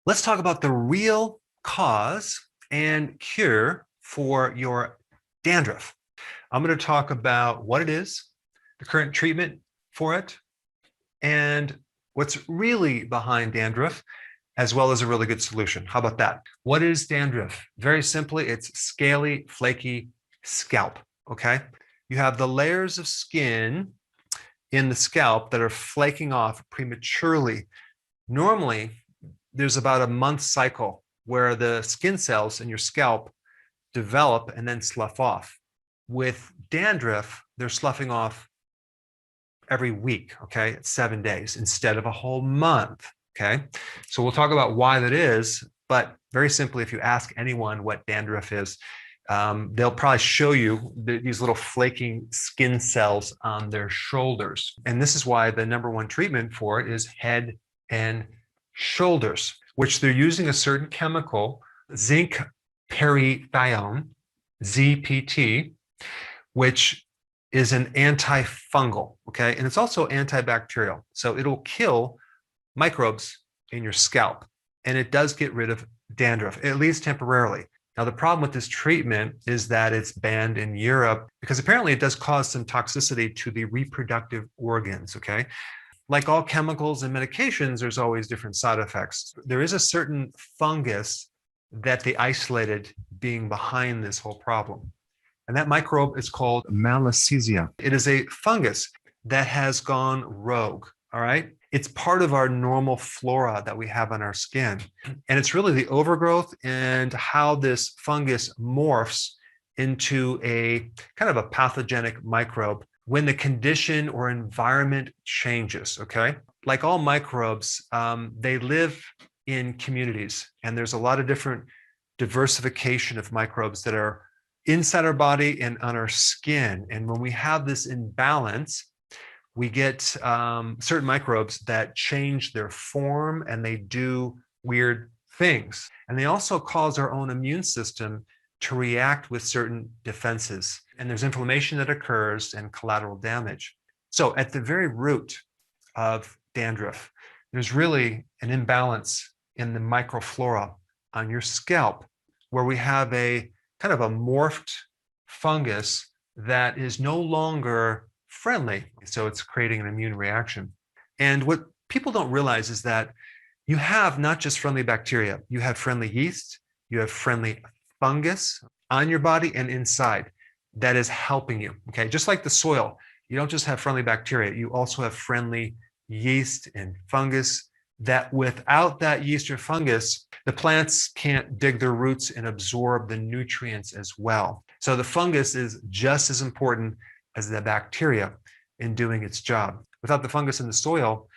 Let's talk about the real cause and cure for your dandruff. I'm going to talk about what it is, the current treatment for it, and what's really behind dandruff, as well as a really good solution. How about that? What is dandruff? Very simply, it's scaly, flaky scalp, okay? You have the layers of skin in the scalp that are flaking off prematurely. Normally, there's about a month cycle where the skin cells in your scalp develop and then slough off. With dandruff, they're sloughing off every week, okay? It's 7 days instead of a whole month, okay? So we'll talk about why that is, but very simply, if you ask anyone what dandruff is, they'll probably show you these little flaking skin cells on their shoulders. And this is why the #1 treatment for it is head and shoulders, which they're using a certain chemical, zinc perithione, ZPT, which is an antifungal, okay? And it's also antibacterial. So it'll kill microbes in your scalp, and it does get rid of dandruff, at least temporarily. Now, the problem with this treatment is that it's banned in Europe because apparently it does cause some toxicity to the reproductive organs, okay? Like all chemicals and medications, there's always different side effects. There is a certain fungus that they isolated being behind this whole problem. And that microbe is called Malassezia. It is a fungus that has gone rogue, all right? It's part of our normal flora that we have on our skin. And it's really the overgrowth and how this fungus morphs into a kind of a pathogenic microbe when the condition or environment changes, okay? Like all microbes, they live in communities, and there's a lot of different diversification of microbes that are inside our body and on our skin. And when we have this imbalance, we get certain microbes that change their form and they do weird things. And they also cause our own immune system to react with certain defenses. And there's inflammation that occurs and collateral damage. So at the very root of dandruff, there's really an imbalance in the microflora on your scalp, where we have a kind of a morphed fungus that is no longer friendly. So it's creating an immune reaction. And what people don't realize is that you have not just friendly bacteria, you have friendly yeast, you have friendly fungus on your body and inside that is helping you, okay? Just like the soil, you don't just have friendly bacteria, you also have friendly yeast and fungus that without that yeast or fungus, the plants can't dig their roots and absorb the nutrients as well. So the fungus is just as important as the bacteria in doing its job. Without the fungus in the soil,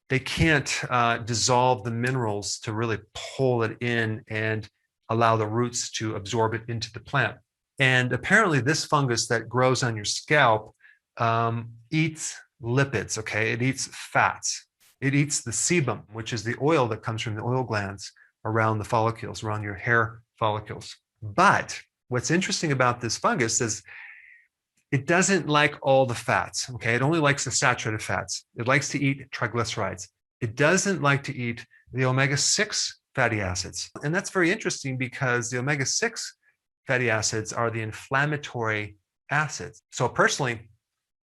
they can't dissolve the minerals to really pull it in and allow the roots to absorb it into the plant. And apparently this fungus that grows on your scalp eats lipids, okay? It eats fats. It eats the sebum, which is the oil that comes from the oil glands around the follicles, around your hair follicles. But what's interesting about this fungus is it doesn't like all the fats, okay? It only likes the saturated fats. It likes to eat triglycerides. It doesn't like to eat the omega-6 fatty acids. And that's very interesting because the omega-6 fatty acids are the inflammatory acids. So personally,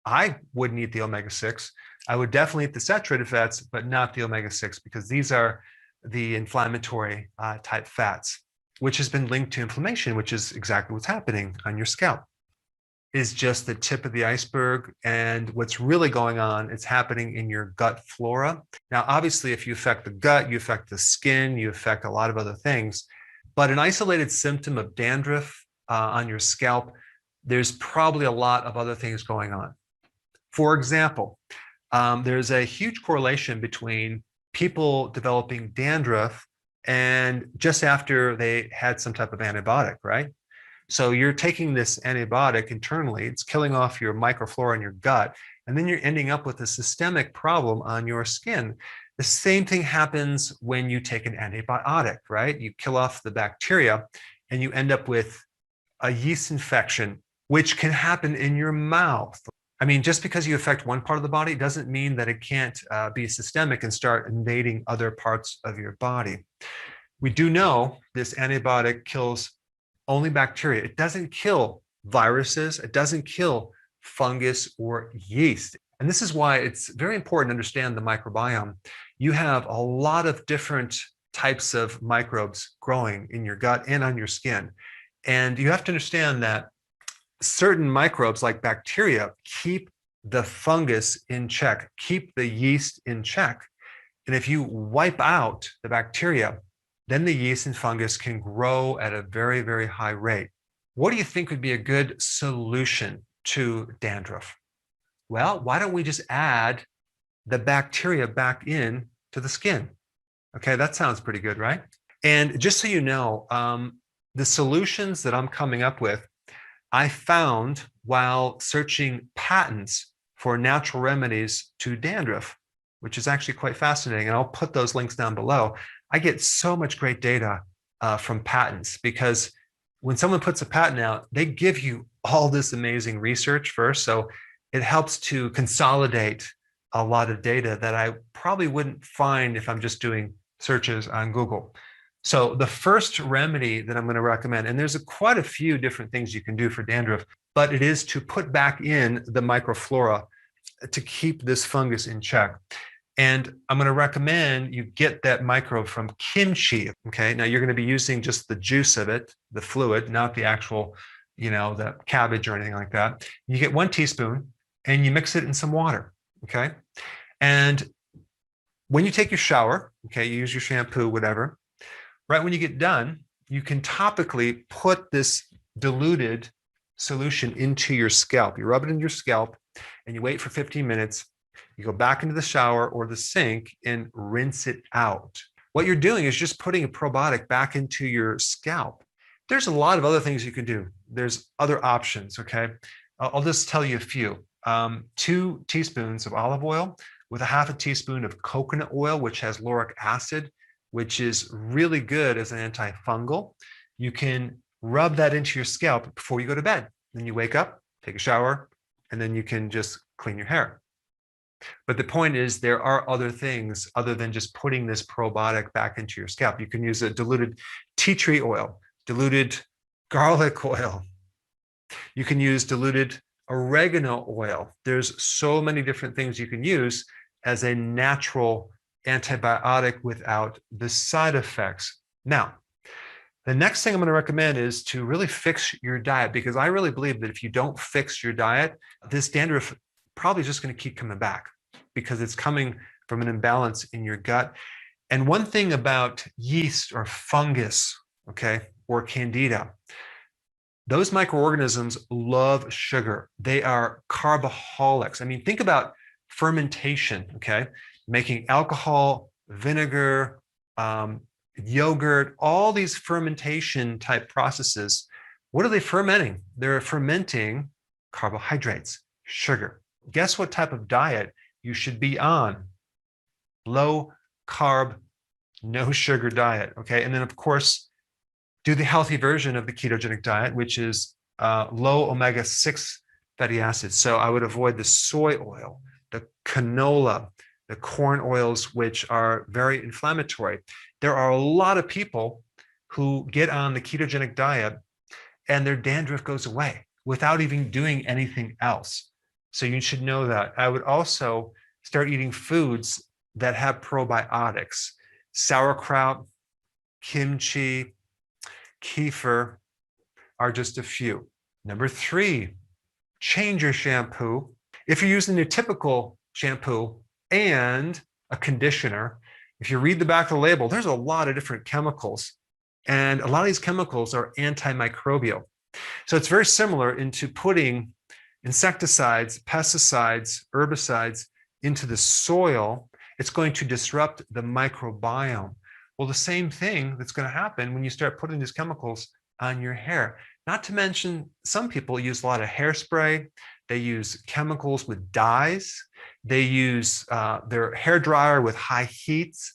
I wouldn't eat the omega-6. I would definitely eat the saturated fats, but not the omega-6, because these are the inflammatory type fats, which has been linked to inflammation, which is exactly what's happening on your scalp. Is just the tip of the iceberg. And what's really going on, it's happening in your gut flora. Now, obviously, if you affect the gut, you affect the skin, you affect a lot of other things. But an isolated symptom of dandruff on your scalp, there's probably a lot of other things going on. For example, there's a huge correlation between people developing dandruff and just after they had some type of antibiotic, right? So you're taking this antibiotic internally, it's killing off your microflora in your gut, and then you're ending up with a systemic problem on your skin. The same thing happens when you take an antibiotic, right? You kill off the bacteria and you end up with a yeast infection, which can happen in your mouth. I mean, just because you affect one part of the body doesn't mean that it can't be systemic and start invading other parts of your body. We do know this antibiotic kills only bacteria. It doesn't kill viruses. It doesn't kill fungus or yeast. And this is why it's very important to understand the microbiome. You have a lot of different types of microbes growing in your gut and on your skin. And you have to understand that certain microbes like bacteria keep the fungus in check, keep the yeast in check. And if you wipe out the bacteria, then the yeast and fungus can grow at a very, very high rate. What do you think would be a good solution to dandruff? Well, why don't we just add the bacteria back in to the skin? Okay, that sounds pretty good, right? And just so you know, the solutions that I'm coming up with, I found while searching patents for natural remedies to dandruff, which is actually quite fascinating. And I'll put those links down below. I get so much great data from patents because when someone puts a patent out, they give you all this amazing research first. So it helps to consolidate a lot of data that I probably wouldn't find if I'm just doing searches on Google. So the first remedy that I'm going to recommend, and there's quite a few different things you can do for dandruff, but it is to put back in the microflora to keep this fungus in check. And I'm going to recommend you get that microbe from kimchi. Okay, now you're going to be using just the juice of it, the fluid, not the actual, the cabbage or anything like that. You get 1 teaspoon and you mix it in some water. Okay, and when you take your shower, okay, you use your shampoo, whatever. Right when you get done, you can topically put this diluted solution into your scalp. You rub it in your scalp and you wait for 15 minutes. You go back into the shower or the sink and rinse it out. What you're doing is just putting a probiotic back into your scalp. There's a lot of other things you can do. There's other options, okay? I'll just tell you a few. 2 teaspoons of olive oil with a ½ teaspoon of coconut oil, which has lauric acid, which is really good as an antifungal. You can rub that into your scalp before you go to bed. Then you wake up, take a shower, and then you can just clean your hair. But the point is there are other things other than just putting this probiotic back into your scalp. You can use a diluted tea tree oil, diluted garlic oil. You can use diluted oregano oil. There's so many different things you can use as a natural antibiotic without the side effects. Now, the next thing I'm going to recommend is to really fix your diet, because I really believe that if you don't fix your diet, this dandruff probably just going to keep coming back because it's coming from an imbalance in your gut. And one thing about yeast or fungus, okay, or candida, those microorganisms love sugar. They are carboholics. I mean, think about fermentation, okay? Making alcohol, vinegar, yogurt, all these fermentation type processes. What are they fermenting? They're fermenting carbohydrates, sugar. Guess what type of diet you should be on? Low carb, no sugar diet, okay? And then of course, do the healthy version of the ketogenic diet, which is low omega-6 fatty acids. So I would avoid the soy oil, the canola, the corn oils, which are very inflammatory. There are a lot of people who get on the ketogenic diet and their dandruff goes away without even doing anything else. So you should know that. I would also start eating foods that have probiotics. Sauerkraut, kimchi, kefir are just a few. Number 3, change your shampoo. If you're using your typical shampoo and a conditioner, if you read the back of the label, there's a lot of different chemicals. And a lot of these chemicals are antimicrobial. So it's very similar into putting insecticides, pesticides, herbicides into the soil. It's going to disrupt the microbiome. Well, the same thing that's going to happen when you start putting these chemicals on your hair. Not to mention, some people use a lot of hairspray. They use chemicals with dyes. They use their hair dryer with high heats.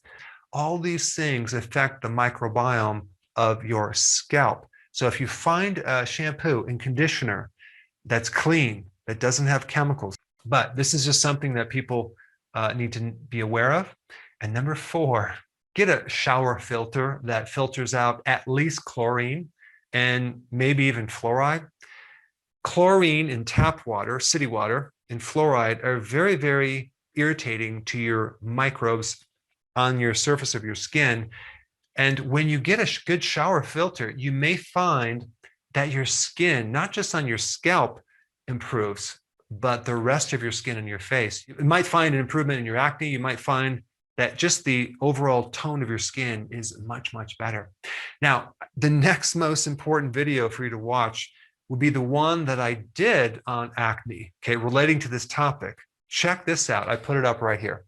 All these things affect the microbiome of your scalp. So if you find a shampoo and conditioner that's clean, that doesn't have chemicals, but this is just something that people need to be aware of. And number 4, get a shower filter that filters out at least chlorine and maybe even fluoride. Chlorine in tap water, city water, and fluoride are very, very irritating to your microbes on your surface of your skin. And when you get a good shower filter, you may find that your skin, not just on your scalp, improves, but the rest of your skin and your face. You might find an improvement in your acne. You might find that just the overall tone of your skin is much, much better. Now, the next most important video for you to watch will be the one that I did on acne, okay, relating to this topic. Check this out. I put it up right here.